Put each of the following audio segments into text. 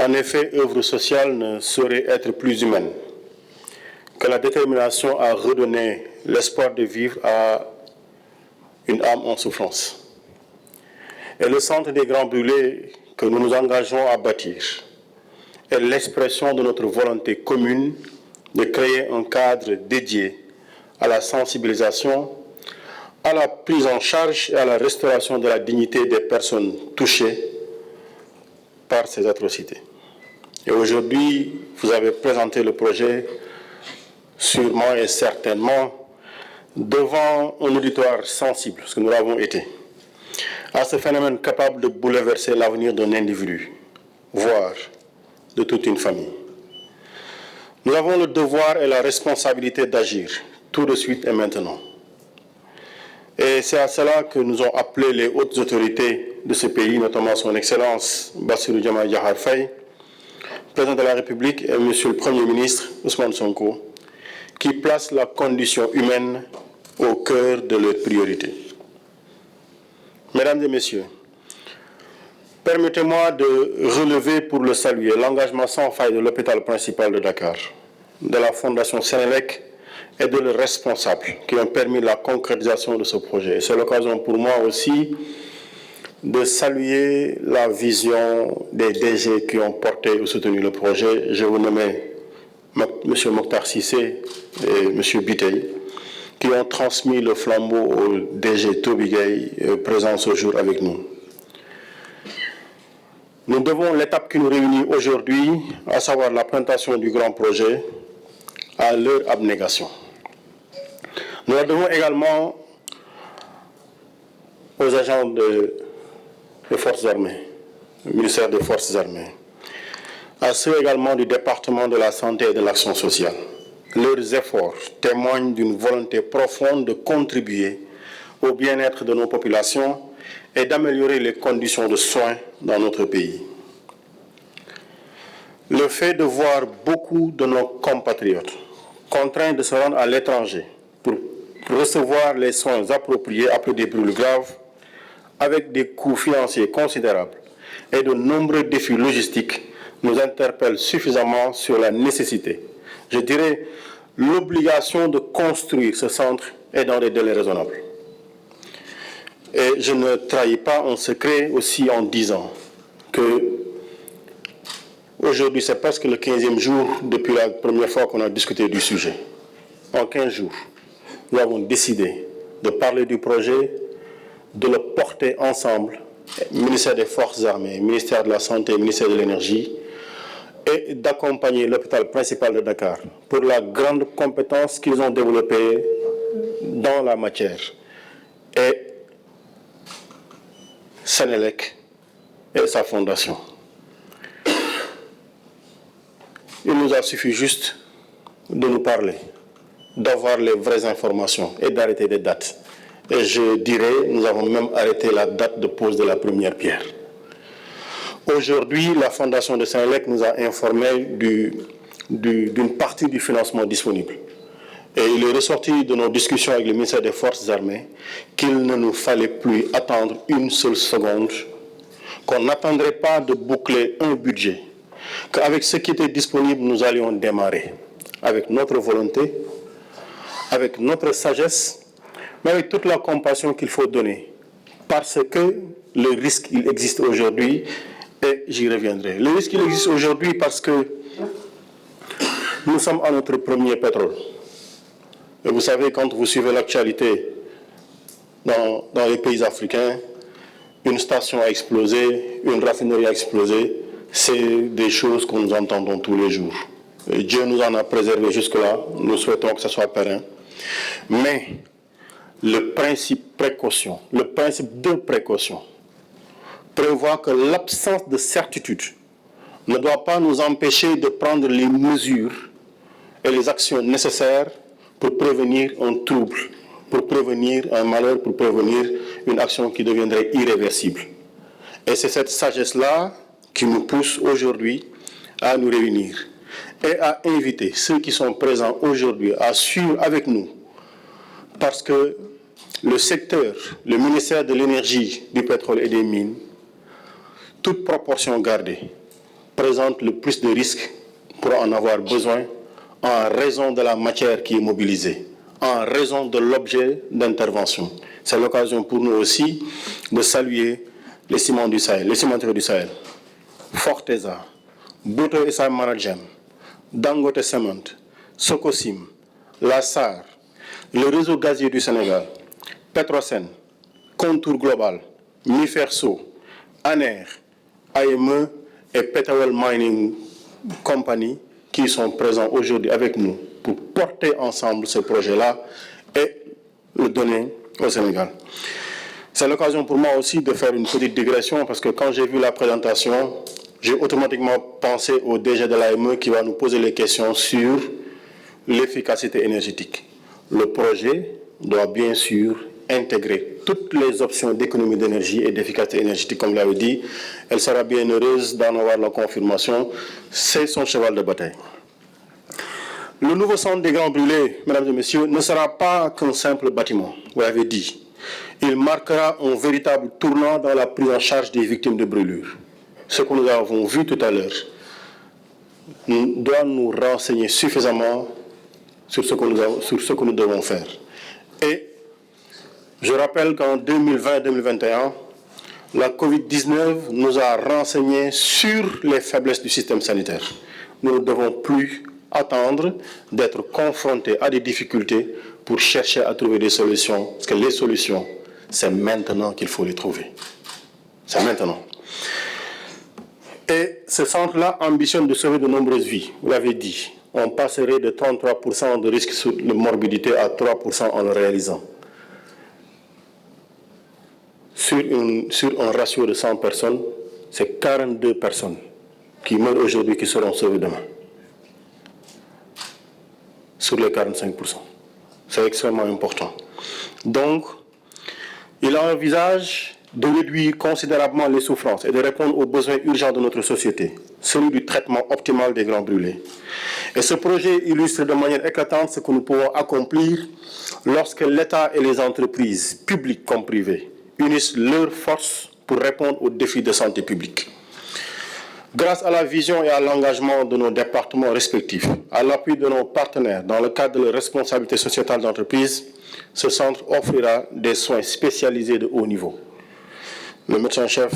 En effet, œuvre sociale ne saurait être plus humaine que la détermination à redonner l'espoir de vivre à une âme en souffrance. Et le centre des Grands Brûlés que nous nous engageons à bâtir est l'expression de notre volonté commune de créer un cadre dédié à la sensibilisation, à la prise en charge et à la restauration de la dignité des personnes touchées par ces atrocités. Et aujourd'hui, vous avez présenté le projet sûrement et certainement devant un auditoire sensible, parce que nous l'avons été, à ce phénomène capable de bouleverser l'avenir d'un individu, voire de toute une famille. Nous avons le devoir et la responsabilité d'agir tout de suite et maintenant. Et c'est à cela que nous ont appelé les hautes autorités de ce pays, notamment son Excellence Bassirou Diomaye Diakhar Faye, Président de la République, et Monsieur le Premier ministre Ousmane Sonko, qui placent la condition humaine au cœur de leurs priorités. Mesdames et Messieurs, permettez-moi de relever pour le saluer l'engagement sans faille de l'hôpital principal de Dakar, de la Fondation Sénélec et de leurs responsables qui ont permis la concrétisation de ce projet. Et c'est l'occasion pour moi aussi de saluer la vision des DG qui ont porté ou soutenu le projet. Je vous nommais M. Mokhtar Cissé et M. Bitey, qui ont transmis le flambeau au DG Toby Gueye, présent ce jour avec nous. Nous devons l'étape qui nous réunit aujourd'hui, à savoir la présentation du grand projet, à leur abnégation. Nous la devons également aux agents des Forces armées, du ministère des Forces armées, à ceux également du département de la santé et de l'action sociale. Leurs efforts témoignent d'une volonté profonde de contribuer au bien-être de nos populations et d'améliorer les conditions de soins dans notre pays. Le fait de voir beaucoup de nos compatriotes contraints de se rendre à l'étranger pour recevoir les soins appropriés après des brûles graves, avec des coûts financiers considérables et de nombreux défis logistiques, nous interpelle suffisamment sur la nécessité, je dirais l'obligation de construire ce centre et dans des délais raisonnables. Et je ne trahis pas un secret aussi en disant que aujourd'hui, c'est presque le 15e jour depuis la première fois qu'on a discuté du sujet. En 15 jours, nous avons décidé de parler du projet, de le porter ensemble, ministère des Forces armées, ministère de la Santé, ministère de l'Énergie, et d'accompagner l'hôpital principal de Dakar pour la grande compétence qu'ils ont développée dans la matière. Et Sénélec et sa fondation. Il nous a suffi juste de nous parler, d'avoir les vraies informations et d'arrêter des dates. Et je dirais, nous avons même arrêté la date de pose de la première pierre. Aujourd'hui, la fondation de Sénélec nous a informé d'une partie du financement disponible. Et il est ressorti de nos discussions avec le ministère des Forces armées qu'il ne nous fallait plus attendre une seule seconde, qu'on n'attendrait pas de boucler un budget, qu'avec ce qui était disponible, nous allions démarrer avec notre volonté, avec notre sagesse, mais avec toute la compassion qu'il faut donner. Parce que le risque, il existe aujourd'hui, et j'y reviendrai. Le risque, il existe aujourd'hui parce que nous sommes à notre premier pétrole. Et vous savez, quand vous suivez l'actualité dans les pays africains, une station a explosé, une raffinerie a explosé, c'est des choses que nous entendons tous les jours. Et Dieu nous en a préservé jusque-là, nous souhaitons que ce soit périn. Mais le principe précaution, le principe de précaution, prévoit que l'absence de certitude ne doit pas nous empêcher de prendre les mesures et les actions nécessaires pour prévenir un trouble, pour prévenir un malheur, pour prévenir une action qui deviendrait irréversible. Et c'est cette sagesse-là qui nous pousse aujourd'hui à nous réunir et à inviter ceux qui sont présents aujourd'hui à suivre avec nous, parce que le secteur, le ministère de l'Énergie, du pétrole et des mines, toute proportion gardée, présente le plus de risques pour en avoir besoin en raison de la matière qui est mobilisée, en raison de l'objet d'intervention. C'est l'occasion pour nous aussi de saluer les ciments du Sahel, les cimenteries du Sahel, Forteza, Boto Issa Managem, Dangote Cement, Socosim, La SAR, le réseau gazier du Sénégal, Petrosen, Contour Global, Miferso, ANER, AME et Petawel Mining Company qui sont présents aujourd'hui avec nous pour porter ensemble ce projet-là et le donner au Sénégal. C'est l'occasion pour moi aussi de faire une petite digression parce que quand j'ai vu la présentation, j'ai automatiquement pensé au DG de l'AME qui va nous poser les questions sur l'efficacité énergétique. Le projet doit bien sûr intégrer toutes les options d'économie d'énergie et d'efficacité énergétique, comme l'avait dit. Elle sera bien heureuse d'en avoir la confirmation. C'est son cheval de bataille. Le nouveau centre des Grands Brûlés, mesdames et messieurs, ne sera pas qu'un simple bâtiment, vous l'avez dit. Il marquera un véritable tournant dans la prise en charge des victimes de brûlures. Ce que nous avons vu tout à l'heure doit nous renseigner suffisamment sur ce que nous devons faire. Et je rappelle qu'en 2020-2021, la COVID-19 nous a renseigné sur les faiblesses du système sanitaire. Nous ne devons plus attendre d'être confrontés à des difficultés pour chercher à trouver des solutions, parce que les solutions, c'est maintenant qu'il faut les trouver. C'est maintenant. Et ce centre-là ambitionne de sauver de nombreuses vies, vous l'avez dit. On passerait de 33% de risque de morbidité à 3% en le réalisant. Sur un ratio de 100 personnes, c'est 42 personnes qui meurent aujourd'hui qui seront sauvées demain. Sur les 45%. C'est extrêmement important. Donc, il envisage de réduire considérablement les souffrances et de répondre aux besoins urgents de notre société, celui du traitement optimal des grands brûlés. Et ce projet illustre de manière éclatante ce que nous pouvons accomplir lorsque l'État et les entreprises, publiques comme privées, unissent leurs forces pour répondre aux défis de santé publique. Grâce à la vision et à l'engagement de nos départements respectifs, à l'appui de nos partenaires dans le cadre de la responsabilité sociétale d'entreprise, ce centre offrira des soins spécialisés de haut niveau. Le médecin-chef,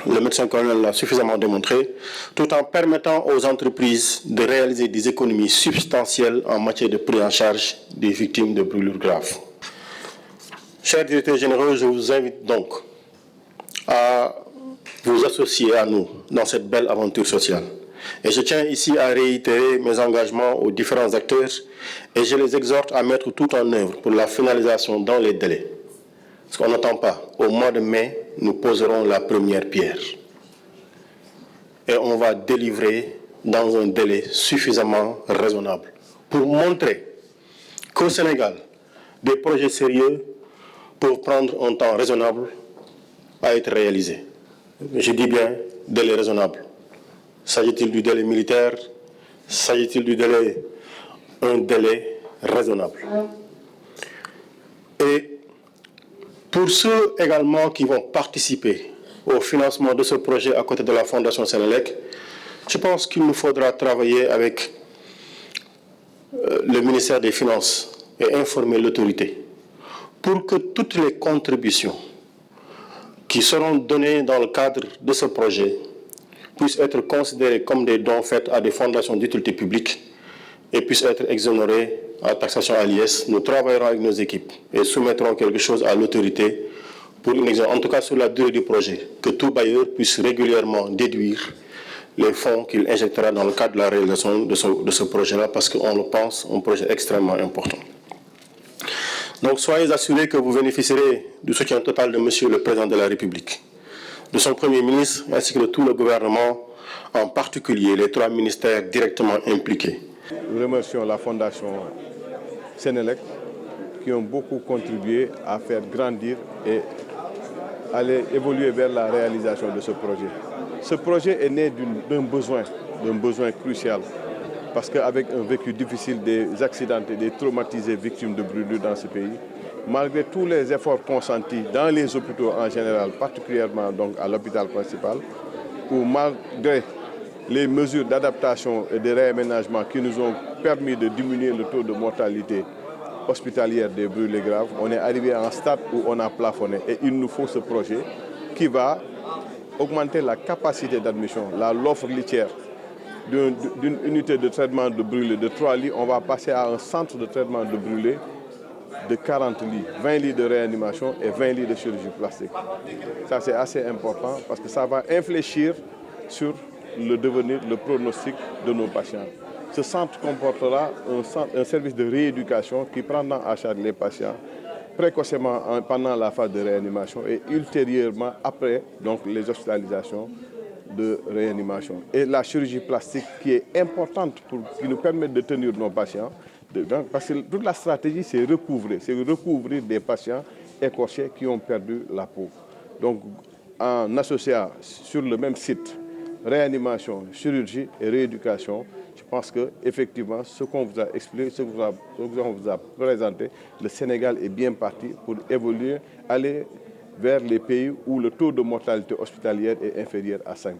le médecin-colonel l'a suffisamment démontré, tout en permettant aux entreprises de réaliser des économies substantielles en matière de prise en charge des victimes de brûlures graves. Chers directeurs généraux, je vous invite donc à vous associer à nous dans cette belle aventure sociale. Et je tiens ici à réitérer mes engagements aux différents acteurs et je les exhorte à mettre tout en œuvre pour la finalisation dans les délais. Parce qu'on n'attend pas. Au mois de mai, nous poserons la première pierre. Et on va délivrer dans un délai suffisamment raisonnable pour montrer qu'au Sénégal, des projets sérieux peuvent prendre un temps raisonnable à être réalisés. Je dis bien délai raisonnable. S'agit-il du délai militaire? S'agit-il du délai? Un délai raisonnable. Et pour ceux également qui vont participer au financement de ce projet à côté de la Fondation Sénélec, je pense qu'il nous faudra travailler avec le ministère des Finances et informer l'autorité pour que toutes les contributions qui seront données dans le cadre de ce projet puissent être considérées comme des dons faits à des fondations d'utilité publique et puissent être exonérées à taxation à l'IS. Nous travaillerons avec nos équipes et soumettrons quelque chose à l'autorité pour une en tout cas sur la durée du projet, que tout bailleur puisse régulièrement déduire les fonds qu'il injectera dans le cadre de la réalisation de ce projet-là, parce qu'on le pense un projet extrêmement important. Donc soyez assurés que vous bénéficierez du soutien total de Monsieur le Président de la République, de son Premier ministre ainsi que de tout le gouvernement, en particulier les 3 ministères directement impliqués. Nous remercions la Fondation Sénélec qui ont beaucoup contribué à faire grandir et aller évoluer vers la réalisation de ce projet. Ce projet est né d'un besoin crucial, parce qu'avec un vécu difficile des accidentés, des traumatisés victimes de brûlures dans ce pays, malgré tous les efforts consentis dans les hôpitaux en général, particulièrement donc à l'hôpital principal, où malgré les mesures d'adaptation et de réaménagement qui nous ont permis de diminuer le taux de mortalité hospitalière des brûlés graves, on est arrivé à un stade où on a plafonné. Et il nous faut ce projet qui va augmenter la capacité d'admission, l'offre litière d'une unité de traitement de brûlés de 3 lits. On va passer à un centre de traitement de brûlés de 40 lits, 20 lits de réanimation et 20 lits de chirurgie plastique. Ça, c'est assez important parce que ça va infléchir sur le devenir, le pronostic de nos patients. Ce centre comportera un service de rééducation qui prendra en charge les patients précocement pendant la phase de réanimation et ultérieurement après donc, les hospitalisations de réanimation. Et la chirurgie plastique qui est importante qui nous permet de tenir nos patients. Parce que toute la stratégie, c'est recouvrir des patients écorchés qui ont perdu la peau. Donc, en associant sur le même site réanimation, chirurgie et rééducation, je pense qu'effectivement, ce qu'on vous a expliqué, ce qu'on vous a présenté, le Sénégal est bien parti pour évoluer, aller vers les pays où le taux de mortalité hospitalière est inférieur à 5%.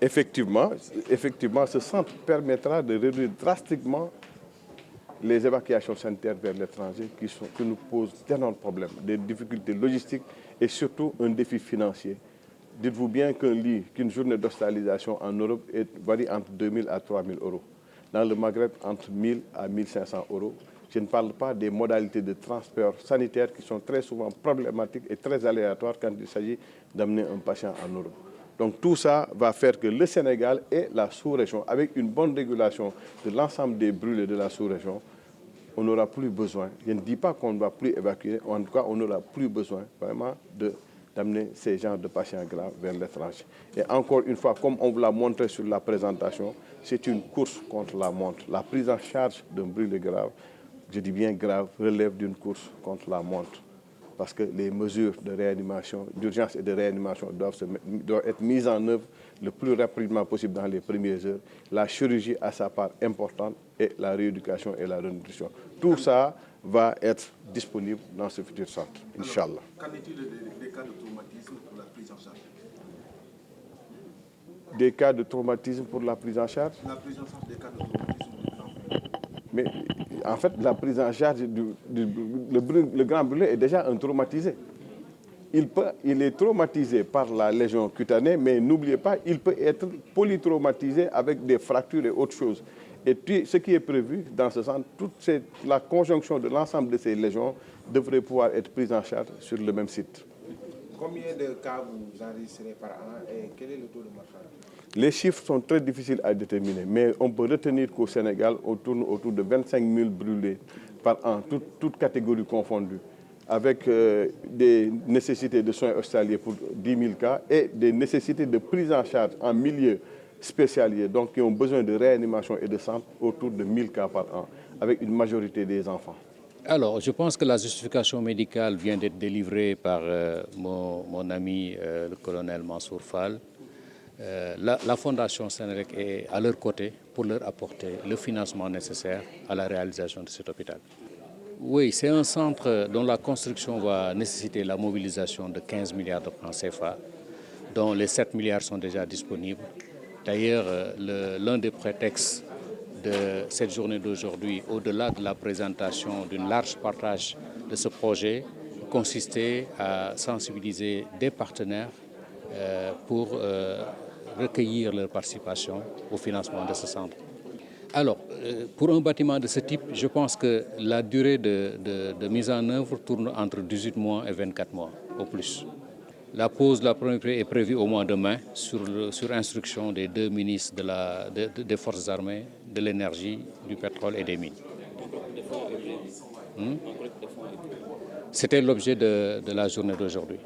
Effectivement, ce centre permettra de réduire drastiquement les évacuations sanitaires vers l'étranger qui nous posent d'énormes problèmes, des difficultés logistiques et surtout un défi financier. Dites-vous bien qu'une journée d'hospitalisation en Europe varie entre 2 000 à 3 000 euros. Dans le Maghreb, entre 1 000 à 1 500 euros. Je ne parle pas des modalités de transport sanitaire qui sont très souvent problématiques et très aléatoires quand il s'agit d'amener un patient en Europe. Donc tout ça va faire que le Sénégal et la sous-région, avec une bonne régulation de l'ensemble des brûlés de la sous-région, on n'aura plus besoin, je ne dis pas qu'on ne va plus évacuer, en tout cas on n'aura plus besoin vraiment d'amener ces genres de patients graves vers l'étranger. Et encore une fois, comme on vous l'a montré sur la présentation, c'est une course contre la montre. La prise en charge d'un brûlé grave, je dis bien grave, relève d'une course contre la montre. Parce que les mesures de réanimation, d'urgence et de réanimation doivent être mises en œuvre le plus rapidement possible dans les premières heures. La chirurgie a sa part importante et la rééducation et la renutrition. Tout ça va être disponible dans ce futur centre, Inch'Allah. Qu'en est-il des cas de traumatisme pour la prise en charge? Des cas de traumatisme pour la prise en charge? La prise en charge des cas de traumatisme. Mais en fait, la prise en charge le grand brûlé est déjà un traumatisé. Il est traumatisé par la lésion cutanée, mais n'oubliez pas, il peut être polytraumatisé avec des fractures et autres choses. Et ce qui est prévu dans ce sens, la conjonction de l'ensemble de ces lésions devrait pouvoir être prise en charge sur le même site. Combien de cas vous enregistrez par an et quel est le taux de mortalité? Les chiffres sont très difficiles à déterminer, mais on peut retenir qu'au Sénégal, on tourne autour de 25 000 brûlés par an, toutes catégories confondues, avec des nécessités de soins hospitaliers pour 10 000 cas et des nécessités de prise en charge en milieu spécialisé, donc qui ont besoin de réanimation et de centre autour de 1 000 cas par an, avec une majorité des enfants. Alors, je pense que la justification médicale vient d'être délivrée par mon ami, le colonel Mansour Fall. La Fondation Sénélec est à leur côté pour leur apporter le financement nécessaire à la réalisation de cet hôpital. Oui, c'est un centre dont la construction va nécessiter la mobilisation de 15 milliards de francs CFA, dont les 7 milliards sont déjà disponibles. D'ailleurs, l'un des prétextes de cette journée d'aujourd'hui, au-delà de la présentation d'un large partage de ce projet, consistait à sensibiliser des partenaires pour recueillir leur participation au financement de ce centre. Alors, pour un bâtiment de ce type, je pense que la durée de mise en œuvre tourne entre 18 mois et 24 mois, au plus. La pose de la première pierre est prévue au mois de mai sur instruction des 2 ministres des Forces armées, de l'énergie, du pétrole et des mines. C'était l'objet de la journée d'aujourd'hui.